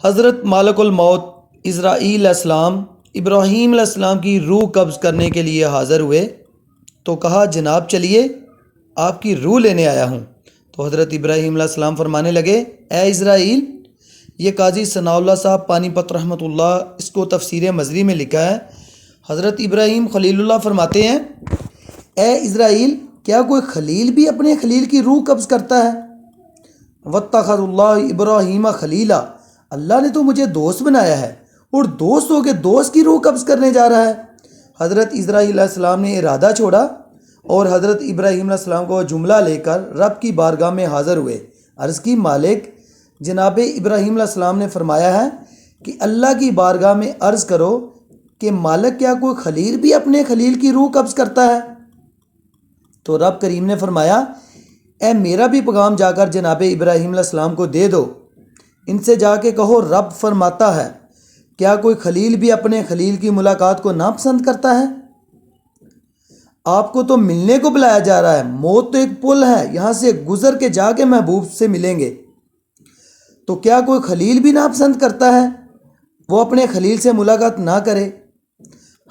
حضرت مالک الموت اسرائیل علیہ السلام ابراہیم علیہ السلام کی روح قبض کرنے کے لیے حاضر ہوئے تو کہا جناب چلیے آپ کی روح لینے آیا ہوں۔ تو حضرت ابراہیم علیہ السلام فرمانے لگے اے اسرائیل، یہ قاضی ثناء اللہ صاحب پانی پت رحمۃ اللہ اس کو تفسیر مظری میں لکھا ہے۔ حضرت ابراہیم خلیل اللہ فرماتے ہیں اے اسرائیل، کیا کوئی خلیل بھی اپنے خلیل کی روح قبض کرتا ہے؟ واتخذ اللہ ابراہیم خلیلا، اللہ نے تو مجھے دوست بنایا ہے اور دوست ہو کے دوست کی روح قبض کرنے جا رہا ہے۔ حضرت اسرائیل علیہ السلام نے ارادہ چھوڑا اور حضرت ابراہیم علیہ السلام کو جملہ لے کر رب کی بارگاہ میں حاضر ہوئے۔ عرض کی مالک جناب ابراہیم علیہ السلام نے فرمایا ہے کہ اللہ کی بارگاہ میں عرض کرو کہ مالک کیا کوئی خلیل بھی اپنے خلیل کی روح قبض کرتا ہے؟ تو رب کریم نے فرمایا اے میرا بھی پیغام جا کر جناب ابراہیم علیہ السلام کو دے دو، ان سے جا کے کہو رب فرماتا ہے کیا کوئی خلیل بھی اپنے خلیل کی ملاقات کو ناپسند کرتا ہے؟ آپ کو تو ملنے کو بلایا جا رہا ہے، موت تو ایک پل ہے، یہاں سے گزر کے جا کے محبوب سے ملیں گے، تو کیا کوئی خلیل بھی ناپسند کرتا ہے وہ اپنے خلیل سے ملاقات نہ کرے؟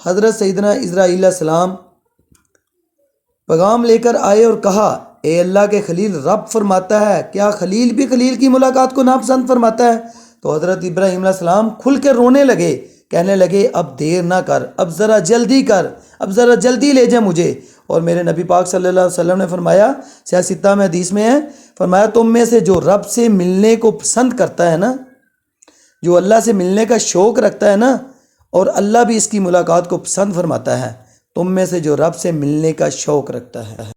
حضرت سیدنا اسرائیل علیہ السلام پیغام لے کر آئے اور کہا اے اللہ کے خلیل، رب فرماتا ہے کیا خلیل بھی خلیل کی ملاقات کو ناپسند فرماتا ہے؟ تو حضرت ابراہیم علیہ السلام کھل کے رونے لگے، کہنے لگے اب دیر نہ کر، اب ذرا جلدی کر، اب ذرا جلدی لے جا مجھے۔ اور میرے نبی پاک صلی اللہ علیہ وسلم نے فرمایا، صحیح ستہ میں حدیث میں ہے، فرمایا تم میں سے جو رب سے ملنے کو پسند کرتا ہے نا، جو اللہ سے ملنے کا شوق رکھتا ہے نا، اور اللہ بھی اس کی ملاقات کو پسند فرماتا ہے، تم میں سے جو رب سے ملنے کا شوق رکھتا ہے۔